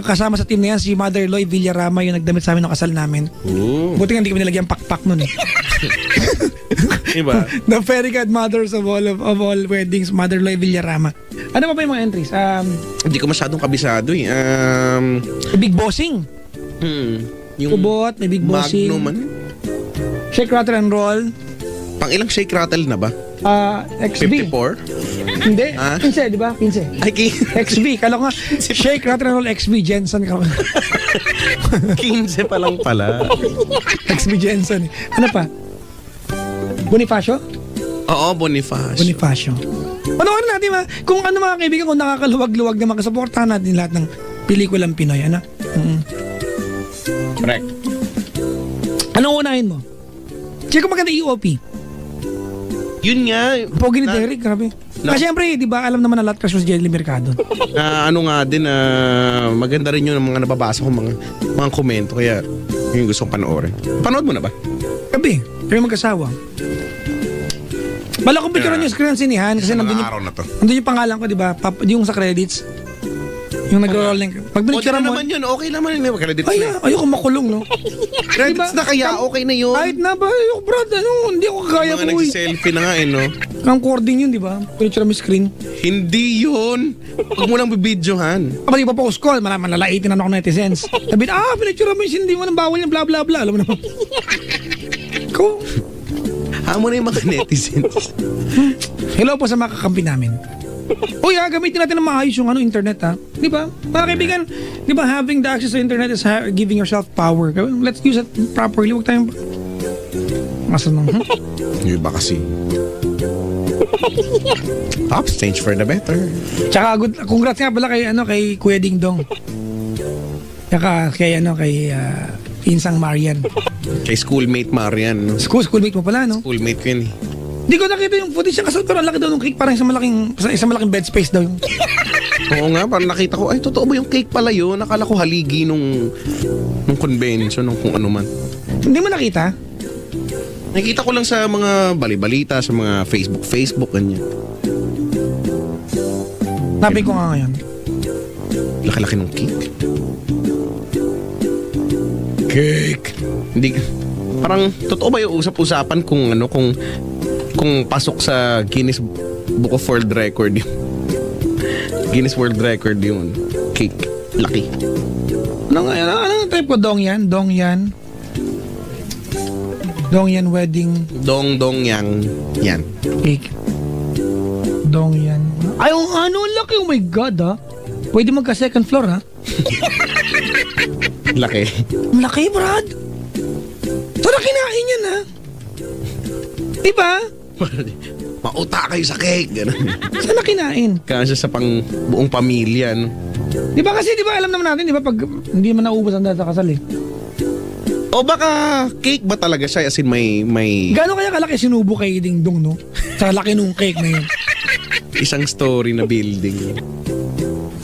kasama sa team na yan, si Mother Loy Villarama, yung nagdamit sa amin ng kasal namin. Oo. Buti nga hindi kami nilagyan pakpak nun eh. Diba? The fairy godmothers of all weddings, Mother Loy Villarama. Ano pa yung mga entries? Hindi ko masyadong kabisado eh. Big Bossing. Yung Kubot, may Big Bossing. Magnum, ano? Shake, Rattle and Roll. Pang ilang shake rattle na ba? XB. 54? Hindi. Ah? 15, di ba? 15. Ay, XB. Kala ko nga, Shake, Rattle and Roll, XB, Jensen. 15 pa lang pala. XB Jensen. Ano pa? Bonifacio? Oo, Boniface. Bonifacio. Panoorin natin kung ano mga kaibigan, kung nakakaluwag-luwag na makasuportahan natin lahat ng pelikulang Pinoy. Ano? Correct. Anong unahin mo? Check ko maganda EOP. Yun nga. Pogi ni Derek, grabe. Kasi syempre, di ba, alam naman na lahat crush mo si Jelly Mercado. Ano nga din, maganda rin yun ang mga nababasa ko, mga komento. Kaya, yun yung gusto kong panoorin. Panood mo na ba? Gabi, kayo mag-asawa. Bala kong picture yung screen ng sinihan kasi Sa mga nandun araw na to. nandun yung pangalan ko, di ba? Yung sa credits. Yung nag-roll ng... Pag O, pinicture mo... naman yun. Okay naman yun. Credits Ay, na. ayoko makulong, no? Credits na kaya, okay na yun. Kahit na ba, ayoko, brad, ano, hindi ako kaya Mga po. nagsiselfie na nga eh, no? Camcording yun, di ba? Pinicture mo yung screen. Hindi yun. Huwag mo lang bibidyohan. Kapag ipapost ko, malalaitin na ako netizens. Sabi, pinicture mo yung hindi mo nang bawal yung bla bla bla. Alam mo naman. Ko. Hamo na yung mga netizens. Hello po sa mga kakampi namin. Uy, gamitin natin ng maayos yung internet, ha? Di ba? Mga kaibigan, di ba, having the access to internet is giving yourself power. Let's use it properly. Huwag tayong... Masanong, Yung iba kasi. Ops, change for the better. Tsaka, congrats nga pala kay Kuya Ding Dong. Tsaka kay Insang Marian. Kay schoolmate Marian, no? Schoolmate mo pala, no? Schoolmate ko yun eh. Hindi ko nakita yung footage niya kasal pero ang laki daw ng cake, parang isang malaking bed space daw yung... Oo nga, parang nakita ko, ay, totoo ba yung cake pala yun? Nakala ko haligi nung convention, nung kung ano man. Hindi mo nakita? Nakita ko lang sa mga balibalita, sa mga Facebook, ganyan. Napin ko nga ngayon. Laki-laki ng cake. Cake! Hindi, parang, totoo ba yung usap-usapan kung ano, kung pasok sa Guinness Book of World Record yun? Guinness World Record yun. Cake. Laki. Anong type ko? Dong yan wedding Dong yang. Yan. cake. Dong yan. Ay, ang laki. Oh my God, ha? Pwede magka second floor, ha? Laki. Ang laki, Brad. Ito na kinain yan, ha? Diba? Mauta kayo sa cake. Ganun. Saan na kinain? Kasi sa pang buong pamilya, no? Diba kasi, alam naman natin, diba, pag hindi man naubos ang dahil sa kasal, eh. O baka cake ba talaga siya? As in may Gano'n kaya kalaki sinubo kay Ding Dong, no? Sa laki nung cake na yun. isang story na building.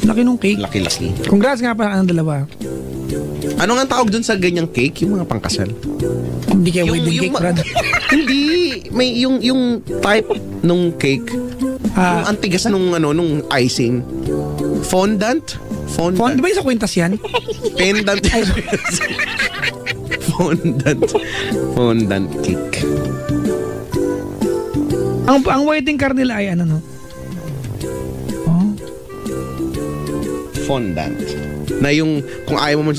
Laki nung cake. Laki-laki. Congrats nga pa ang dalawa. Ano nga tawag dun sa ganyang cake? Yung mga pangkasal? Hindi kayo wedding cake, Brad. Hindi. May yung type nung cake. Yung antigas nung icing. Fondant? Di ba yung sa kwintas yan? Pendant. Fondant cake. Ang wedding card nila ay ano, no? Oh. Fondant. Na yung, kung ayaw mo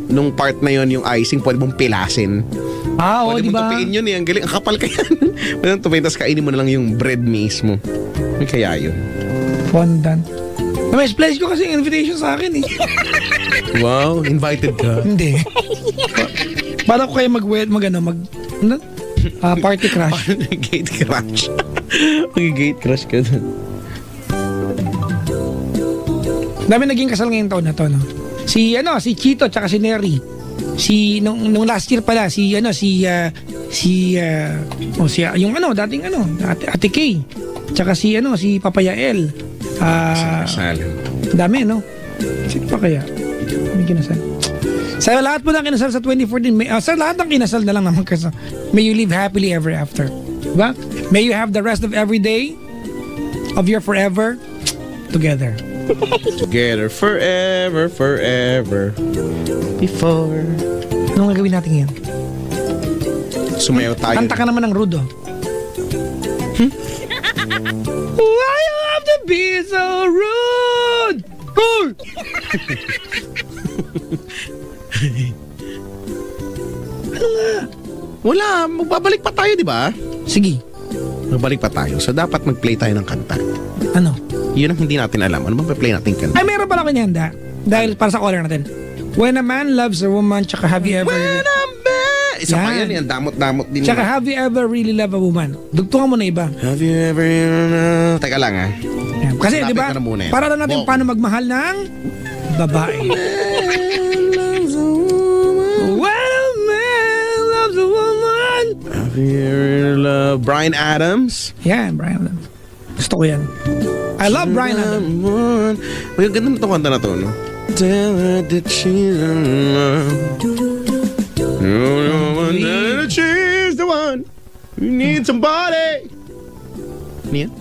nung part na yon yung icing, pwede mong pilasin. Oo, Pwede di mong ba? tupiin yun eh. Ang galing. Ang kapal kaya. Pwede mong tupiin, tapos kainin mo na lang yung bread mismo. May kaya yun. Fondant. May pledge ko kasi yung invitation sa akin eh. Wow, invited ka. Hindi. Para ko kayo party crush. Gate crash. Mag-gate crash ka dun. Dami naging kasal ngayong taon na to, no? Si Chito tsaka si Neri. Nung last year pala, yung dating Ate Kay. Tsaka si Papayael. Kasal. Dami, no? Sino pa kaya? May kinasal. Sa lahat po ng kinasal sa 2014, sa lahat ng kinasal na lang naman kasal, may you live happily ever after. Diba? May you have the rest of every day of your forever together. Together forever, forever. Before. Anong gagawin natin ngayon? Sumayaw tayo. Kanta ka naman ng Rudo. Why you have to be so rude? Wala, magbabalik pa tayo, di ba? Sige. Magbalik pa tayo. So, dapat mag-play tayo ng kanta. Ano? Yun ang hindi natin alam. Ano bang play natin kanta? Ay, meron pala akong inihanda. Dahil para sa caller natin. When a man loves a woman, tsaka have you ever... When a man... Isa pa Yan. yan. Damot-damot din. Tsaka have you ever really loved a woman? Dugtungan mo na iba. Have you ever... Teka lang, ha? Yan. Kasi, Hanapin di ba, ko na muna yan. para lang natin Bong. paano magmahal ng babae. When a man loves a woman. Have you ever loved Bryan Adams? Yan, Brian Adams. Gusto ko yan. I love Brian Adams. Uy, ganda na itong kanta na to, no? Tell her that she's the one. That she's the one. You need somebody. Ano yan?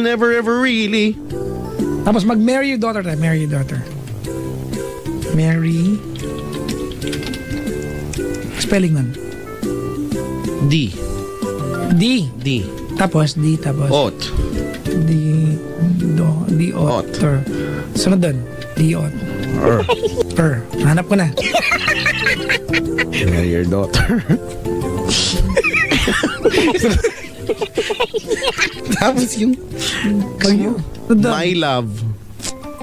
Never ever really. Tapos mag-marry your daughter tayo. Marry your daughter. Marry. Spelling nun. D. D. D. Tapos D. Tapos Ot. D. D. Otter. Sunod dun. D. Otter. Hanap ko na. Marry your daughter. Tapos yung My Love.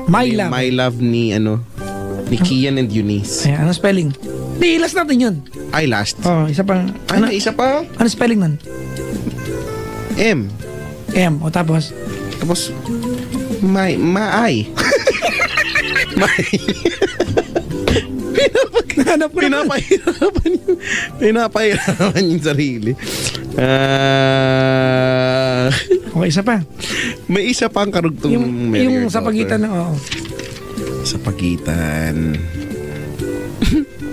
My love. My Love ni ni Kian and Eunice. Ayan, ano spelling? Di, last natin yun. Ay, last. Oh, isa pang... Ano, isa pa? Ano spelling nun? M. M. O tapos? Tapos, Maay. Maay. Hanap ko na. Pinapahirapan yung sarili. Okay, isa pa. May isa pang karugtong Yung sa pagitan ng... Oo. Sa pagitan.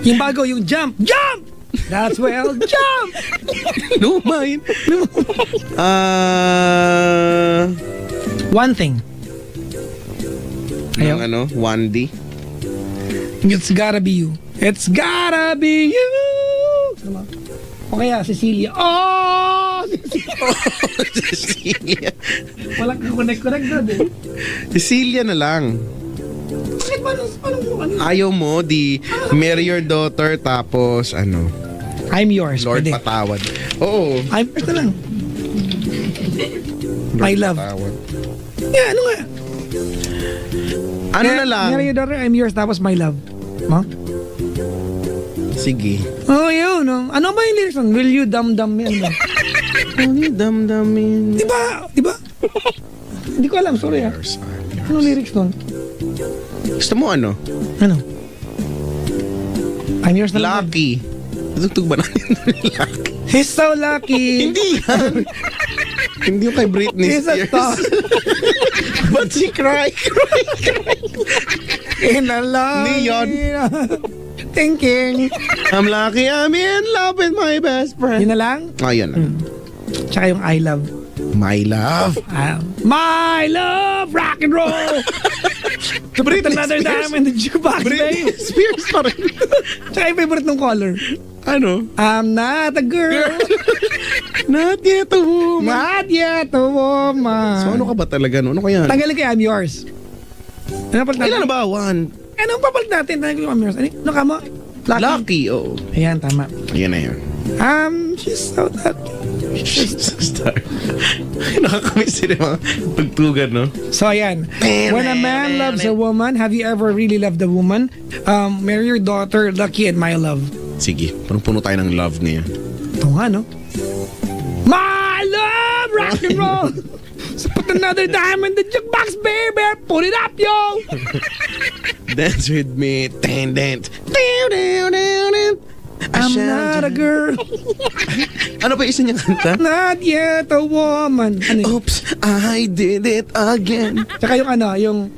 Yung bago, yung jump. Jump! That's well, jump! Luma yun. One thing. Ayaw. Ng 1D. It's gotta be you. It's gotta be you. O kaya, Cecilia. Oh! Cecilia. Walang connect doon eh. Cecilia na lang. Bakit ba? Ano? Ayaw mo, marry your daughter, tapos I'm yours. Lord Pwede. Patawad. Oo. I'm yours na lang. Lord My love. Patawad. Yeah, ano nga? Ano na lang? Marry your daughter, I'm yours, tapos my love. Huh? Sige. Oh, yun. No? Ano ba yung lyrics nun? Will you dum-dum me? Ano ba? Damdamin. Di ba? Hindi ko alam, sorry ah. Anong lyrics nun? Gusto mo ano? Ano? I'm yours na lang. Lucky. Natugtog ba natin? Lucky. He's so lucky. Hindi yan. Hindi yung kay Britney He's a Spears. star. But she cry. In a love. Hindi yun. Thinking. I'm lucky I'm in love with my best friend. Yun na lang? Oh, yun. Tsaka yung I love. My love. My love, rock and roll. To put another time in the jukebox, Britney babe. Spears pa rin. Tsaka yung favorite ng color. Ano? I'm not a girl. Not yet a woman. Not yet a woman. So ano ka ba talaga? Ano kaya? Tanggalin kay I'm yours. Ano palit natin? Kailan na ba? One. Anong papalit natin? Tanggalin ko I'm yours. Ano ka mo? Lucky. Lucky, oo. Ayan, tama. Yan na yun. She's so lucky. Star. Nakakamiss sila yung mga tugtugan, no? So ayan, when a man loves a woman, have you ever really loved a woman? Marry your daughter, Lucky, and my love. Sige, punong-puno tayo ng love niya. Ito nga, no? My love, rock and roll. So put another dime in the jukebox, baby. Put it up, yo. Dance with me. Ten, dance. I'm not a girl, Ano ba isa niyang kanta? not yet a woman. Ano yun? Oops, I did it again. Tsaka yung ano, yung...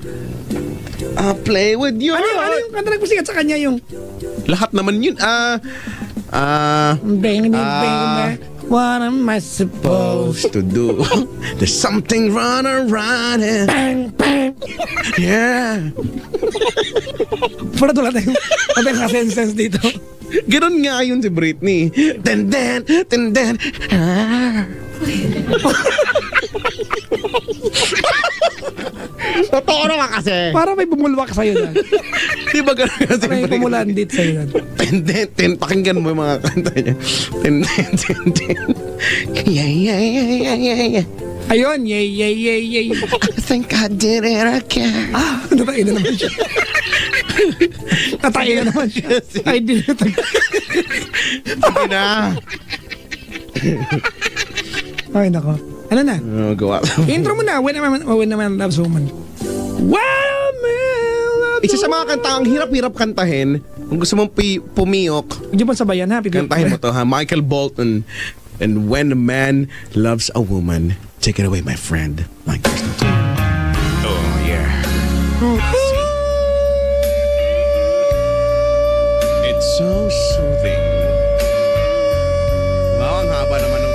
I play with you. Ano yung kanta nagpusikat sa kanya yung... Lahat naman yun. Bang, bang, bang. What am I supposed To do. There's something run around it. Bang, bang. Yeah. Pura tulad tayong sense dito. Ganon nga yun si Britney. Ten, ten, ten, ten. Totoo naman kasi. Para may bumulwak sa'yo na. Di ba ganon nga si May Britney? pumulandit sa'yo na. Ten, ten, ten. Pakinggan mo yung mga kanta niya. Ten, ten, ten, ten. Yeah, yeah, yeah, yeah, yeah, yeah. Ayun, yay, yay, yay, yay. I think I did it again. Ah, natain na naman siya. Natain na naman siya. I did it. Sige na. Ay, nako. Ano na? Oh, gawa. Intro mo na. When a man loves a woman. When a man loves Isa sa mga kanta, ang hirap-hirap kantahin. Kung gusto mong pumiyok, Hindi mo sabayan ha? kantahin mo to ha. Michael Bolton. And when a man loves a woman, take it away, my friend. Like this. Oh, yeah. It's so soothing. Wow, ang haba naman ng